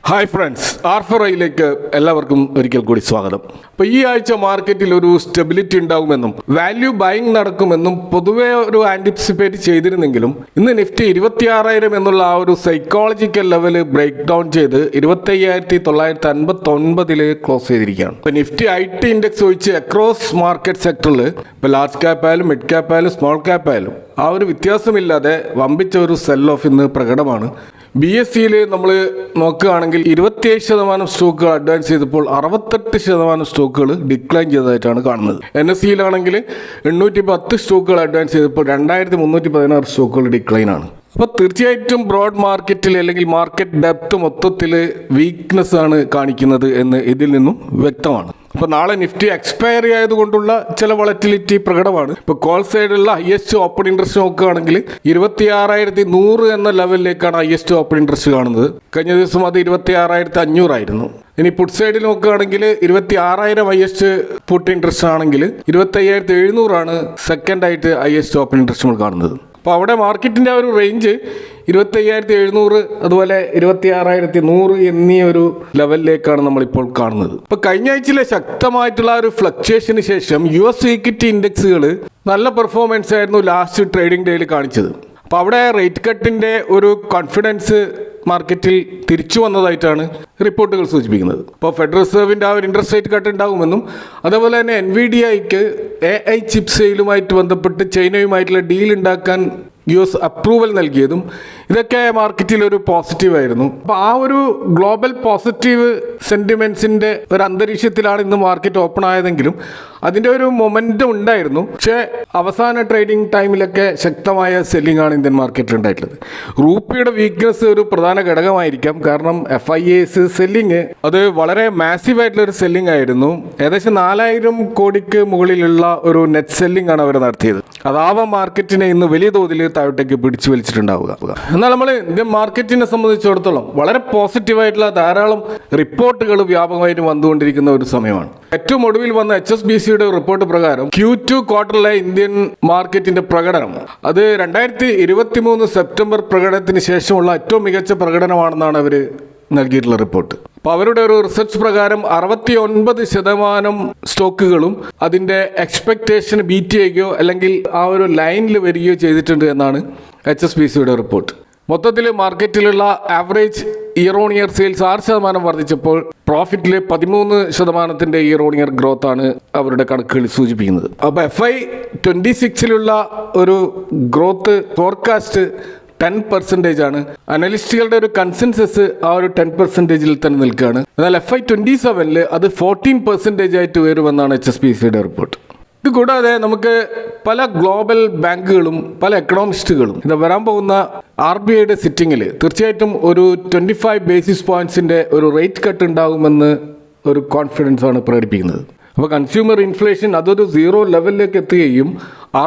Hi friends, R4iലേക്ക് എല്ലാവർക്കും ഒരിക്കൽ കൂടി സ്വാഗതം. അപ്പോൾ ഈ ആഴ്ച മാർക്കറ്റിൽ ഒരു സ്റ്റെബിലിറ്റി ഉണ്ടാകുമെന്നും വാല്യൂ ബൈങ് നടക്കുമെന്നും പൊതുവെ ഒരു ആന്റിസിപ്പേറ്റ് ചെയ്തിരുന്നെങ്കിലും ഇന്ന് നിഫ്റ്റി 26,000 എന്നുള്ള ആ ഒരു സൈക്കോളജിക്കൽ ലെവല് ബ്രേക്ക് ഡൗൺ ചെയ്ത് 25,959 ക്ലോസ് ചെയ്തിരിക്കുകയാണ്. ഇപ്പോൾ നിഫ്റ്റി IT ഇൻഡെക്സ് ഒഴിച്ച് അക്രോസ് മാർക്കറ്റ് സെക്ടറിൽ ഇപ്പോൾ ലാർജ് ക്യാപ്പ് ആയാലും മിഡ് ക്യാപ്പ് ആയാലും സ്മോൾ ക്യാപ്പ് ആയാലും ആ ഒരു വ്യത്യാസമില്ലാതെ വമ്പിച്ച ഒരു സെൽ ഓഫ് ഇന്ന് പ്രകടമാണ്. BSEയിൽ നമ്മൾ നോക്കുകയാണെങ്കിൽ 27% സ്റ്റോക്കുകൾ അഡ്വാൻസ് ചെയ്തപ്പോൾ 68% സ്റ്റോക്കുകൾ ഡിക്ലൈൻ ചെയ്തതായിട്ടാണ് കാണുന്നത്. NSEയിലാണെങ്കിൽ 810 സ്റ്റോക്കുകൾ അഡ്വാൻസ് ചെയ്തപ്പോൾ 2316 സ്റ്റോക്കുകൾ ഡിക്ലൈൻ ആണ്. അപ്പോൾ തീർച്ചയായിട്ടും ബ്രോഡ് മാർക്കറ്റിൽ അല്ലെങ്കിൽ മാർക്കറ്റ് ഡെപ്ത് മൊത്തത്തിൽ വീക്ക്നെസ് ആണ് കാണിക്കുന്നത് എന്ന് ഇതിൽ നിന്നും വ്യക്തമാണ്. അപ്പോൾ നാളെ നിഫ്റ്റി എക്സ്പയറി ആയതുകൊണ്ടുള്ള ചില വളറ്റിലിറ്റി പ്രകടമാണ്. ഇപ്പോൾ കോൾ സൈഡിലുള്ള ഹയസ്റ്റ് ഓപ്പൺ ഇൻട്രസ്റ്റ് നോക്കുകയാണെങ്കിൽ 26,100 എന്ന ലെവലിലേക്കാണ് ഹയസ്റ്റ് ഓപ്പൺ ഇൻട്രസ്റ്റ് കാണുന്നത്. കഴിഞ്ഞ ദിവസം അത് 26,500 ആയിരുന്നു. ഇനി പുട്ട് സൈഡിൽ നോക്കുകയാണെങ്കിൽ 26,000 ഹയസ്റ്റ് പുട്ട് ഇൻട്രസ്റ്റ് ആണെങ്കിൽ 25,700 ആണ് സെക്കൻഡായിട്ട് ഹയസ്റ്റ് ഓപ്പൺ ഇൻട്രസ്റ്റ് നമ്മൾ കാണുന്നത്. അപ്പോൾ അവിടെ മാർക്കറ്റിൻ്റെ ആ ഒരു റേഞ്ച് 25,700 അതുപോലെ 26,100 എന്നീ ഒരു ലെവലിലേക്കാണ് നമ്മളിപ്പോൾ കാണുന്നത്. ഇപ്പോൾ കഴിഞ്ഞ ആഴ്ചയിലെ ശക്തമായിട്ടുള്ള ഒരു ഫ്ലക്ച്വേഷന് ശേഷം US ഇക്വിറ്റി ഇൻഡെക്സുകൾ നല്ല പെർഫോമൻസ് ആയിരുന്നു ലാസ്റ്റ് ട്രേഡിംഗ് ഡേയിൽ കാണിച്ചത്. അപ്പോൾ അവിടെ റേറ്റ് കട്ടിൻ്റെ ഒരു കോൺഫിഡൻസ് മാർക്കറ്റിൽ തിരിച്ചു വന്നതായിട്ടാണ് റിപ്പോർട്ടുകൾ സൂചിപ്പിക്കുന്നത്. ഇപ്പോൾ ഫെഡറൽ റിസർവിൻ്റെ ആ ഒരു ഇൻട്രസ്റ്റ് റേറ്റ് കട്ട് ഉണ്ടാകുമെന്നും അതേപോലെ തന്നെ NVIDIAക്ക് AI ചിപ്പ് സെയിലുമായിട്ട് ബന്ധപ്പെട്ട് ചൈനയുമായിട്ടുള്ള ഡീൽ ഉണ്ടാക്കാൻ US അപ്രൂവൽ നൽകിയതും ഇതൊക്കെ മാർക്കറ്റിൽ ഒരു പോസിറ്റീവായിരുന്നു. അപ്പോൾ ആ ഒരു ഗ്ലോബൽ പോസിറ്റീവ് സെൻറ്റിമെൻറ്റ്സിൻ്റെ ഒരു അന്തരീക്ഷത്തിലാണ് ഇന്ന് മാർക്കറ്റ് ഓപ്പൺ ആയതെങ്കിലും അതിൻ്റെ ഒരു മൊമെൻറ്റം ഉണ്ടായിരുന്നു. പക്ഷേ അവസാന ട്രേഡിംഗ് ടൈമിലൊക്കെ ശക്തമായ സെല്ലിംഗ് ആണ് ഇന്ത്യൻ മാർക്കറ്റിൽ ഉണ്ടായിട്ടുള്ളത്. റൂപ്പിയുടെ വീക്ക്നെസ് ഒരു പ്രധാന ഘടകമായിരിക്കാം. കാരണം FIAs സെല്ലിങ് അത് വളരെ മാസീവായിട്ടുള്ളൊരു സെല്ലിംഗ് ആയിരുന്നു. ഏകദേശം 4,000 കോടിക്ക് മുകളിലുള്ള ഒരു നെറ്റ് സെല്ലിംഗ് ആണ് അവർ നടത്തിയത്. അതാവാം മാർക്കറ്റിനെ ഇന്ന് വലിയ തോതിൽ താഴോട്ടേക്ക് പിടിച്ചു വലിച്ചിട്ടുണ്ടാവുക. എന്നാൽ നമ്മൾ ഇന്ത്യൻ മാർക്കറ്റിനെ സംബന്ധിച്ചിടത്തോളം വളരെ പോസിറ്റീവായിട്ടുള്ള ധാരാളം റിപ്പോർട്ടുകൾ വ്യാപകമായിട്ട് വന്നുകൊണ്ടിരിക്കുന്ന ഒരു സമയമാണ്. ഏറ്റവും ഒടുവിൽ വന്ന HSBCയുടെ റിപ്പോർട്ട് പ്രകാരം Q2 ക്വാർട്ടറിലെ ഇന്ത്യൻ മാർക്കറ്റിന്റെ പ്രകടനം അത് 2023 സെപ്റ്റംബർ പ്രകടനത്തിന് ശേഷമുള്ള ഏറ്റവും മികച്ച പ്രകടനമാണെന്നാണ് അവർ നൽകിയിട്ടുള്ള റിപ്പോർട്ട്. അപ്പോൾ അവരുടെ ഒരു റിസർച്ച് പ്രകാരം 69% സ്റ്റോക്കുകളും അതിൻ്റെ എക്സ്പെക്റ്റേഷൻ ബീറ്റ് ചെയ്യുകയോ അല്ലെങ്കിൽ ആ ഒരു ലൈനിൽ വരികയോ ചെയ്തിട്ടുണ്ട് എന്നാണ് HSBCയുടെ റിപ്പോർട്ട്. മൊത്തത്തിൽ മാർക്കറ്റിലുള്ള average year on year sales 6% വർദ്ധിച്ചപ്പോൾ പ്രോഫിറ്റിൽ 13% ഇയർ ഓൺ ഇയർ ഗ്രോത്ത് ആണ് അവരുടെ കണക്കുകൾ സൂചിപ്പിക്കുന്നത്. അപ്പോൾ FY26 ഒരു ഗ്രോത്ത് ഫോർകാസ്റ്റ് 10% ആണ്. അനലിസ്റ്റുകളുടെ ഒരു കൺസെൻസസ് ആ ഒരു 10% തന്നെ നിൽക്കുകയാണ്. എന്നാൽ FY27 അത് 14% ആയിട്ട് വരുമെന്നാണ് HSBCയുടെ റിപ്പോർട്ട്. ഇത് കൂടാതെ നമുക്ക് പല ഗ്ലോബൽ ബാങ്കുകളും പല എക്കണോമിസ്റ്റുകളും ഇത് വരാൻ പോകുന്ന RBIയുടെ സിറ്റിങ്ങിൽ തീർച്ചയായിട്ടും ഒരു 25 ബേസിസ് പോയിന്റ്സിന്റെ ഒരു റേറ്റ് കട്ട് ഉണ്ടാകുമെന്ന് ഒരു കോൺഫിഡൻസ് ആണ് പ്രകടിപ്പിക്കുന്നത്. അപ്പോൾ കൺസ്യൂമർ ഇൻഫ്ലേഷൻ അതൊരു 0 ലെവലിലേക്ക് എത്തുകയും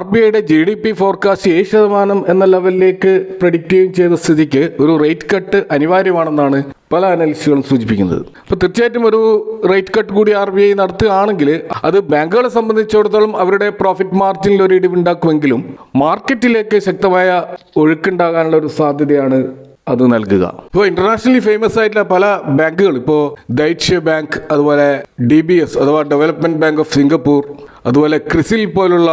RBIയുടെ GDP ഫോർകാസ്റ്റ് 7% എന്ന ലെവലിലേക്ക് പ്രെഡിക്റ്റ് ചെയ്യുകയും ചെയ്ത സ്ഥിതിക്ക് ഒരു റേറ്റ് കട്ട് അനിവാര്യമാണെന്നാണ് പല അനലിസ്റ്റുകളും സൂചിപ്പിക്കുന്നത്. അപ്പോൾ തീർച്ചയായിട്ടും ഒരു റേറ്റ് കട്ട് കൂടി RBI നടത്തുകയാണെങ്കിൽ അത് ബാങ്കുകളെ സംബന്ധിച്ചിടത്തോളം അവരുടെ പ്രോഫിറ്റ് മാർജിനിൽ ഒരു ഇടിവുണ്ടാക്കുമെങ്കിലും മാർക്കറ്റിലേക്ക് ശക്തമായ ഒഴുക്കുണ്ടാകാനുള്ള ഒരു സാധ്യതയാണ് അത് നൽകുക. ഇപ്പോൾ ഇന്റർനാഷണലി ഫേമസ് ആയിട്ടുള്ള പല ബാങ്കുകൾ ഇപ്പോൾ ദൈറ്റ്ഷ്യ ബാങ്ക്, അതുപോലെ DBS അഥവാ ഡെവലപ്മെന്റ് ബാങ്ക് ഓഫ് സിംഗപ്പൂർ, അതുപോലെ ക്രിസിൽ പോലുള്ള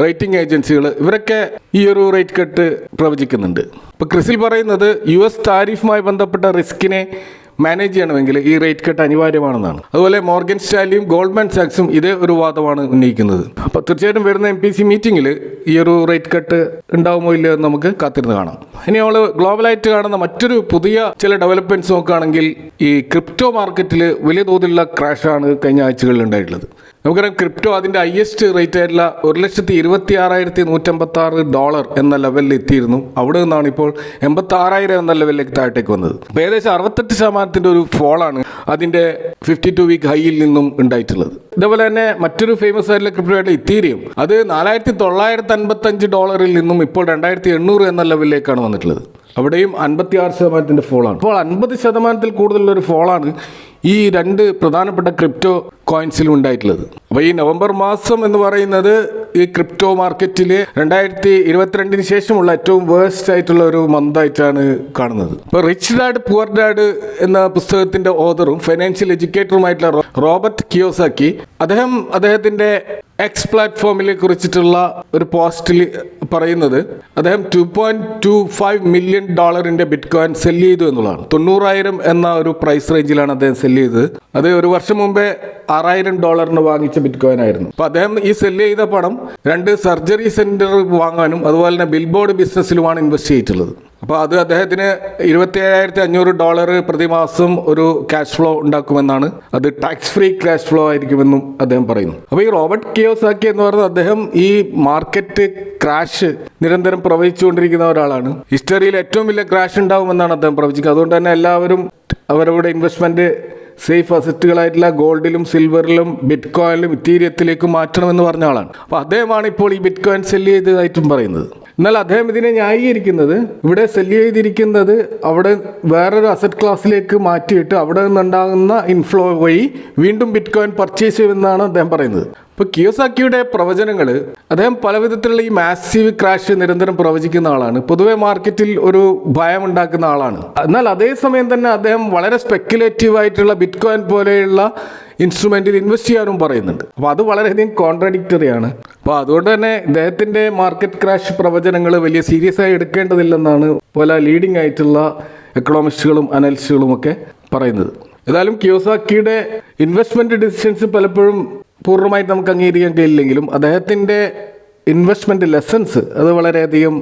റേറ്റിംഗ് ഏജൻസികൾ ഇവരൊക്കെ ഈ ഒരു റേറ്റ് കട്ട് പ്രവചിക്കുന്നുണ്ട്. ഇപ്പോൾ ക്രിസിൽ പറയുന്നത് US താരിഫുമായി ബന്ധപ്പെട്ട റിസ്കിനെ മാനേജ് ചെയ്യണമെങ്കിൽ ഈ റേറ്റ് കട്ട് അനിവാര്യമാണെന്നാണ്. അതുപോലെ മോർഗൻ സ്റ്റാൻലിയും ഗോൾഡ്മാൻ സാക്സും ഇതേ ഒരു വാദമാണ് ഉന്നയിക്കുന്നത്. അപ്പോൾ തീർച്ചയായിട്ടും വരുന്ന MPC മീറ്റിംഗിൽ ഈ ഒരു റേറ്റ് കട്ട് ഉണ്ടാവുമോ ഇല്ലയോ എന്ന് നമുക്ക് കാത്തിരുന്ന് കാണാം. ഇനി നമ്മൾ ഗ്ലോബലായിട്ട് കാണുന്ന മറ്റൊരു പുതിയ ചില ഡെവലപ്മെന്റ്സ് നോക്കുകയാണെങ്കിൽ ഈ ക്രിപ്റ്റോ മാർക്കറ്റിൽ വലിയ തോതിലുള്ള ക്രാഷാണ് കഴിഞ്ഞ ആഴ്ചകളിൽ ഉണ്ടായിട്ടുള്ളത്. നമുക്കറിയാം ക്രിപ്റ്റോ അതിൻ്റെ ഹയസ്റ്റ് റേറ്റ് ആയിട്ടുള്ള $126,156 എന്ന ലെവലിൽ എത്തിയിരുന്നു. അവിടെ നിന്നാണ് ഇപ്പോൾ 86,000 എന്ന ലെവലിലേക്ക് താഴേക്ക് വന്നത്. അപ്പോൾ ഏകദേശം 68% ഒരു ഫോളാണ് അതിൻ്റെ 52 വീക്ക് ഹൈയിൽ നിന്നും ഉണ്ടായിട്ടുള്ളത്. ഇതേപോലെ തന്നെ മറ്റൊരു ഫേമസ് ആയിട്ടുള്ള ക്രിപ്റ്റോ ആയിട്ടുള്ള ഇത്തീരിയം അത് $4,955 നിന്നും ഇപ്പോൾ 2,800 എന്ന ലെവലിലേക്കാണ് വന്നിട്ടുള്ളത്. അവിടെയും 56% ഫോളാണ്. അപ്പോൾ 50% കൂടുതലുള്ള ഒരു ഫോളാണ് ഈ രണ്ട് പ്രധാനപ്പെട്ട ക്രിപ്റ്റോ കോയിൻസിലും ഉണ്ടായിട്ടുള്ളത്. അപ്പോൾ ഈ നവംബർ മാസം എന്ന് പറയുന്നത് ഈ ക്രിപ്റ്റോ മാർക്കറ്റിൽ 2022 ശേഷമുള്ള ഏറ്റവും വേഴ്സ്റ്റ് ആയിട്ടുള്ള ഒരു മന്തായിട്ടാണ് കാണുന്നത്. ഇപ്പോൾ റിച്ച് ഡാഡ് പുവർ ഡാഡ് എന്ന പുസ്തകത്തിന്റെ ഓതറും ഫൈനാൻഷ്യൽ എഡ്യൂക്കേറ്ററുമായിട്ടുള്ള റോബർട്ട് കിയോസാക്കി അദ്ദേഹത്തിന്റെ എക്സ് പ്ലാറ്റ്ഫോമിൽ കുറിച്ചിട്ടുള്ള ഒരു പോസ്റ്റിൽ പറയുന്നത് അദ്ദേഹം $2.25 മില്യൺ ബിറ്റ് കോയിൻ സെല് ചെയ്തു എന്നുള്ളതാണ്. 90,000 എന്ന ഒരു പ്രൈസ് റേഞ്ചിലാണ് അദ്ദേഹം സെല് ചെയ്തത്. അത് ഒരു വർഷം മുമ്പേ $6,000 വാങ്ങിച്ച ബിറ്റ് കോയിൻ ആയിരുന്നു. അപ്പൊ അദ്ദേഹം ഈ സെല് ചെയ്ത പണം 2 സർജറി സെന്റർ വാങ്ങാനും അതുപോലെ തന്നെ ബിൽബോർഡ് ബിസിനസ്സിലുമാണ് ഇൻവെസ്റ്റ് ചെയ്തിട്ടുള്ളത്. അപ്പോൾ അത് അദ്ദേഹത്തിന് $27,500 പ്രതിമാസം ഒരു ക്യാഷ് ഫ്ലോ ഉണ്ടാക്കുമെന്നാണ്. അത് ടാക്സ് ഫ്രീ ക്യാഷ് ഫ്ലോ ആയിരിക്കുമെന്നും അദ്ദേഹം പറയുന്നു. അപ്പോൾ ഈ റോബർട്ട് കിയോസാക്കി എന്ന് പറയുന്നത് അദ്ദേഹം ഈ മാർക്കറ്റ് ക്രാഷ് നിരന്തരം പ്രവചിച്ചുകൊണ്ടിരിക്കുന്ന ഒരാളാണ്. ഹിസ്റ്ററിയിൽ ഏറ്റവും വലിയ ക്രാഷ് ഉണ്ടാകുമെന്നാണ് അദ്ദേഹം പ്രവചിക്കുന്നത്. അതുകൊണ്ട് തന്നെ എല്ലാവരും അവരുടെ ഇൻവെസ്റ്റ്മെന്റ് സേഫ് അസറ്റുകളായിട്ടുള്ള ഗോൾഡിലും സിൽവറിലും ബിറ്റ് കോയിനിലും ഇത്തീരിയത്തിലേക്കും മാറ്റണമെന്ന് പറഞ്ഞ ആളാണ്. അപ്പോൾ അദ്ദേഹമാണ് ഇപ്പോൾ ഈ ബിറ്റ് കോയിൻ സെല് ചെയ്തതായിട്ടും പറയുന്നത്. എന്നാൽ അദ്ദേഹം ഇതിനെ ന്യായീകരിക്കുന്നത് ഇവിടെ സെല് ചെയ്തിരിക്കുന്നത് അവിടെ വേറൊരു അസറ്റ് ക്ലാസ്സിലേക്ക് മാറ്റിയിട്ട് അവിടെ നിന്നുണ്ടാകുന്ന ഇൻഫ്ലോ വഴി വീണ്ടും ബിറ്റ് കോയിൻ പർച്ചേസ് ചെയ്യുമെന്നാണ് അദ്ദേഹം പറയുന്നത്. ഇപ്പോൾ കിയോസാക്കിയുടെ പ്രവചനങ്ങൾ അദ്ദേഹം പല വിധത്തിലുള്ള ഈ മാസീവ് ക്രാഷ് നിരന്തരം പ്രവചിക്കുന്ന ആളാണ്. പൊതുവെ മാർക്കറ്റിൽ ഒരു ഭയം ഉണ്ടാക്കുന്ന ആളാണ്. എന്നാൽ അതേസമയം തന്നെ അദ്ദേഹം വളരെ സ്പെക്കുലേറ്റീവ് ആയിട്ടുള്ള ബിറ്റ് കോയിൻ പോലെയുള്ള ഇൻസ്ട്രുമെന്റിൽ ഇൻവെസ്റ്റ് ചെയ്യാനും പറയുന്നുണ്ട്. അപ്പോൾ അത് വളരെയധികം കോൺട്രാഡിക്ടറി ആണ്. അപ്പോൾ അതുകൊണ്ട് തന്നെ ഇദ്ദേഹത്തിന്റെ മാർക്കറ്റ് ക്രാഷ് പ്രവചനങ്ങൾ വലിയ സീരിയസ് ആയി എടുക്കേണ്ടതില്ലെന്നാണ് പല ലീഡിംഗ് ആയിട്ടുള്ള എക്കണോമിസ്റ്റുകളും അനലിസ്റ്റുകളും ഒക്കെ പറയുന്നത്. ഏതായാലും കിയോസാക്കിയുടെ ഇൻവെസ്റ്റ്മെന്റ് ഡിസിഷൻസ് പലപ്പോഴും പൂർണ്ണമായിട്ട് നമുക്ക് അംഗീകരിക്കാൻ കഴിയില്ലെങ്കിലും അദ്ദേഹത്തിന്റെ ഇൻവെസ്റ്റ്മെന്റ് ലെസൺസ് അത് വളരെയധികം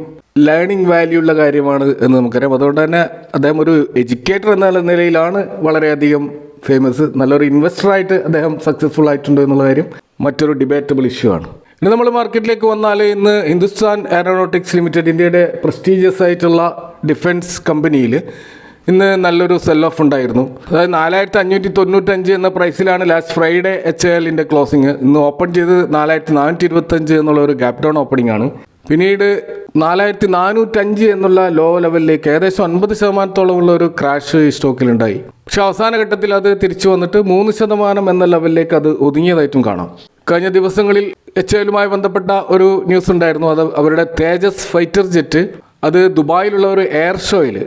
ലേണിംഗ് വാല്യൂ ഉള്ള കാര്യമാണ് എന്ന് നമുക്കറിയാം. അതുകൊണ്ട് തന്നെ അദ്ദേഹം ഒരു എഡ്യൂക്കേറ്റർ എന്ന നിലയിലാണ് വളരെയധികം ഫേമസ്. നല്ലൊരു ഇൻവെസ്റ്ററായിട്ട് അദ്ദേഹം സക്സസ്ഫുൾ ആയിട്ടുണ്ട് എന്നുള്ള കാര്യം മറ്റൊരു ഡിബേറ്റബിൾ ഇഷ്യൂ ആണ്. ഇനി നമ്മൾ മാർക്കറ്റിലേക്ക് വന്നാൽ ഇന്ന് ഹിന്ദുസ്ഥാൻ എയറോനോട്ടിക്സ് ലിമിറ്റഡ്, ഇന്ത്യയുടെ പ്രസ്റ്റീജിയസ് ആയിട്ടുള്ള ഡിഫൻസ് കമ്പനിയിൽ ഇന്ന് നല്ലൊരു സെൽ ഓഫ് ഉണ്ടായിരുന്നു. അതായത് 4,595 എന്ന പ്രൈസിലാണ് ലാസ്റ്റ് ഫ്രൈഡേ HALന്റെ ക്ലോസിങ്. ഇന്ന് ഓപ്പൺ ചെയ്ത് 4,425 എന്നുള്ള ഒരു ഗ്യാപ് ഡൗൺ ഓപ്പണിംഗ് ആണ്. പിന്നീട് 4,405 എന്നുള്ള ലോ ലെവലിലേക്ക് ഏകദേശം 50% ഉള്ള ഒരു ക്രാഷ് ഈ സ്റ്റോക്കിലുണ്ടായി. പക്ഷെ അവസാന ഘട്ടത്തിൽ അത് തിരിച്ചു വന്നിട്ട് 3% എന്ന ലെവലിലേക്ക് അത് ഒതുങ്ങിയതായിട്ടും കാണാം. കഴിഞ്ഞ ദിവസങ്ങളിൽ HALുമായി ബന്ധപ്പെട്ട ഒരു ന്യൂസ് ഉണ്ടായിരുന്നു. അത് അവരുടെ തേജസ് ഫൈറ്റർ ജെറ്റ് അത് ദുബായിലുള്ള ഒരു എയർ ഷോയിൽ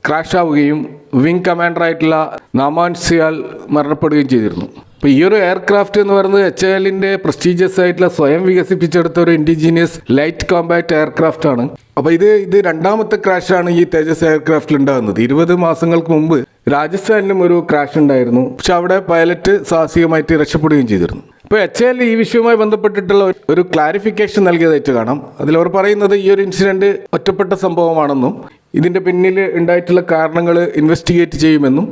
ക്രാഷ് ആവുകയും വിങ് കമാൻഡറായിട്ടുള്ള നാമാൻ സിയാൽ മരണപ്പെടുകയും ചെയ്തിരുന്നു. അപ്പോൾ ഈ ഒരു എയർക്രാഫ്റ്റ് എന്ന് പറയുന്നത് HALന്റെ പ്രസ്റ്റീജിയസ് ആയിട്ടുള്ള സ്വയം വികസിപ്പിച്ചെടുത്ത ഒരു ഇൻഡിജീനിയസ് ലൈറ്റ് കോമ്പാക്ട് എയർക്രാഫ്റ്റ് ആണ്. അപ്പോൾ ഇത് രണ്ടാമത്തെ ക്രാഷാണ് ഈ തേജസ് എയർക്രാഫ്റ്റിൽ ഉണ്ടാകുന്നത്. 20 മാസങ്ങൾക്ക് മുമ്പ് രാജസ്ഥാനിലും ഒരു ക്രാഷ് ഉണ്ടായിരുന്നു. പക്ഷെ അവിടെ പൈലറ്റ് സാഹസികമായിട്ട് രക്ഷപ്പെടുകയും ചെയ്തിരുന്നു. ഇപ്പോൾ HAL ഈ വിഷയവുമായി ബന്ധപ്പെട്ടിട്ടുള്ള ഒരു ക്ലാരിഫിക്കേഷൻ നൽകിയതായിട്ട് കാണാം. അതിലവർ പറയുന്നത് ഈ ഒരു ഇൻസിഡന്റ് ഒറ്റപ്പെട്ട സംഭവമാണെന്നും ഇതിന്റെ പിന്നിൽ ഉണ്ടായിട്ടുള്ള കാരണങ്ങൾ ഇൻവെസ്റ്റിഗേറ്റ് ചെയ്യുമെന്നും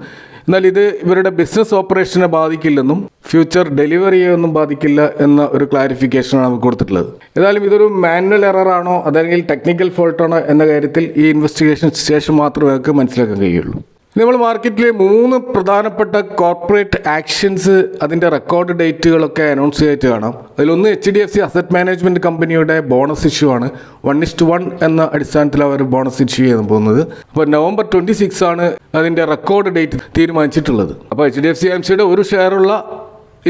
എന്നാൽ ഇത് ഇവരുടെ ബിസിനസ് ഓപ്പറേഷനെ ബാധിക്കില്ലെന്നും ഫ്യൂച്ചർ ഡെലിവറിയൊന്നും ബാധിക്കില്ല എന്ന ഒരു ക്ലാരിഫിക്കേഷനാണ് നമുക്ക് കൊടുത്തിട്ടുള്ളത്. ഏതായാലും ഇതൊരു മാനുവൽ എററാണോ അതല്ലെങ്കിൽ ടെക്നിക്കൽ ഫോൾട്ടാണോ എന്ന കാര്യത്തിൽ ഈ ഇൻവെസ്റ്റിഗേഷൻ ശേഷം മാത്രമേ നമുക്ക് മനസ്സിലാക്കാൻ കഴിയുള്ളൂ. നമ്മൾ മാർക്കറ്റിലെ 3 പ്രധാനപ്പെട്ട കോർപ്പറേറ്റ് ആക്ഷൻസ് അതിൻ്റെ റെക്കോർഡ് ഡേറ്റുകളൊക്കെ അനൗൺസ് ചെയ്തിട്ട് കാണാം. അതിലൊന്ന് HDFC അസറ്റ് മാനേജ്മെൻറ്റ് കമ്പനിയുടെ ബോണസ് ഇഷ്യൂ ആണ്. 1:1 എന്ന അടിസ്ഥാനത്തിൽ അവർ ബോണസ് ഇഷ്യൂ ചെയ്യാൻ പോകുന്നത്. അപ്പോൾ November 26 ആണ് അതിൻ്റെ റെക്കോർഡ് ഡേറ്റ് തീരുമാനിച്ചിട്ടുള്ളത്. അപ്പോൾ HDFC AMCയുടെ ഒരു ഷെയറുള്ള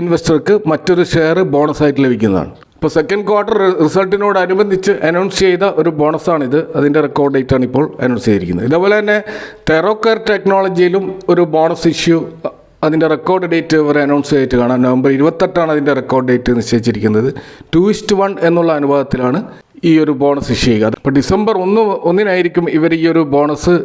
ഇൻവെസ്റ്റർക്ക് മറ്റൊരു ഷെയർ ബോണസ് ആയിട്ട് ലഭിക്കുന്നതാണ്. ഇപ്പോൾ സെക്കൻഡ് ക്വാർട്ടർ റിസൾട്ടിനോടനുബന്ധിച്ച് അനൗൺസ് ചെയ്ത ഒരു ബോണസാണിത്. അതിൻ്റെ റെക്കോർഡ് ഡേറ്റാണ് ഇപ്പോൾ അനൗൺസ് ചെയ്തിരിക്കുന്നത്. ഇതേപോലെ തന്നെ തെറോക്കർ ടെക്നോളജിയിലും ഒരു ബോണസ് ഇഷ്യൂ അതിൻ്റെ റെക്കോർഡ് ഡേറ്റ് വരെ അനൗൺസ് ചെയ്തിട്ട് കാണാം. November 28 അതിൻ്റെ റെക്കോർഡ് ഡേറ്റ് നിശ്ചയിച്ചിരിക്കുന്നത്. 2:1 എന്നുള്ള അനുപാതത്തിലാണ് ഈ ഒരു ബോണസ് ഇഷ്യൂ ചെയ്യുക. അപ്പോൾ December 1 ഇവർ ഈ ഒരു ബോണസ്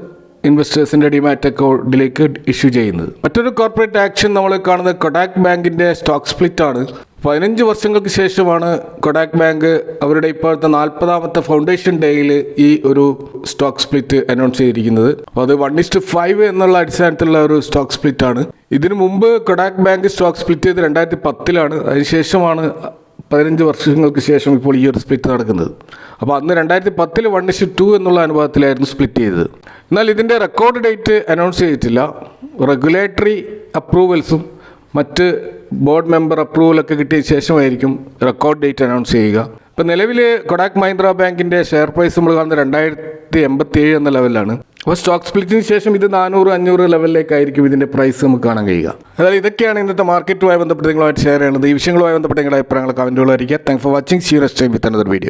ഇൻവെസ്റ്റേഴ്സിൻ്റെ ഡിമാറ്റ് അക്കൗണ്ടിലേക്ക് ഇഷ്യൂ ചെയ്യുന്നത്. മറ്റൊരു കോർപ്പറേറ്റ് ആക്ഷൻ നമ്മൾ കാണുന്നത് കൊഡാക് ബാങ്കിൻ്റെ സ്റ്റോക്ക് സ്പ്ലിറ്റ് ആണ്. 15 വർഷങ്ങൾക്ക് ശേഷമാണ് കൊഡാക് ബാങ്ക് അവരുടെ ഇപ്പോഴത്തെ 40ാമത്തെ ഫൗണ്ടേഷൻ ഡേയിൽ ഈ ഒരു സ്റ്റോക്ക് സ്പ്ലിറ്റ് അനൗൺസ് ചെയ്തിരിക്കുന്നത്. അപ്പോൾ അത് 1:5 എന്നുള്ള അടിസ്ഥാനത്തിലുള്ള ഒരു സ്റ്റോക്ക് സ്പ്ലിറ്റ് ആണ്. ഇതിനു മുമ്പ് കൊഡാക് ബാങ്ക് സ്റ്റോക്ക് സ്പ്ലിറ്റ് ചെയ്ത് 2010 അതിനുശേഷമാണ് 15 വർഷങ്ങൾക്ക് ശേഷം ഇപ്പോൾ ഈ ഒരു സ്പ്ലിറ്റ് നടക്കുന്നത്. അപ്പോൾ അന്ന് 2010 1:2 എന്നുള്ള അനുപാതത്തിലായിരുന്നു സ്പ്ലിറ്റ് ചെയ്തത്. എന്നാൽ ഇതിൻ്റെ റെക്കോർഡ് ഡേറ്റ് അനൗൺസ് ചെയ്തിട്ടില്ല. റെഗുലേറ്ററി അപ്രൂവൽസും മറ്റ് ബോർഡ് മെമ്പർ അപ്രൂവലൊക്കെ കിട്ടിയ ശേഷമായിരിക്കും റെക്കോർഡ് ഡേറ്റ് അനൗൺസ് ചെയ്യുക. ഇപ്പോൾ നിലവിൽ കൊടാക് മഹീന്ദ്ര ബാങ്കിൻ്റെ ഷെയർ പ്രൈസ് നമ്മൾ കാണുന്നത് 2087 എന്ന ലെവലിലാണ്. അപ്പോൾ സ്റ്റോക്ക് സ്പ്ലിറ്റിന് ശേഷം ഇത് 400-500 ലെവലിലേക്കായിരിക്കും ഇതിൻ്റെ പ്രൈസ് നമുക്ക് കാണാൻ കഴിയുക. അതായത് ഇതൊക്കെയാണ് ഇന്നത്തെ മാർക്കറ്റുമായി ബന്ധപ്പെട്ട് നിങ്ങളുമായിട്ട് ഷെയർ ചെയ്യുന്നത്. ഈ വിഷയങ്ങളുമായി ബന്ധപ്പെട്ട നിങ്ങളുടെ അഭിപ്രായങ്ങൾ കമൻറ്റുകൾ അറിയിക്കുക. Thanks for watching. See you next time with another video.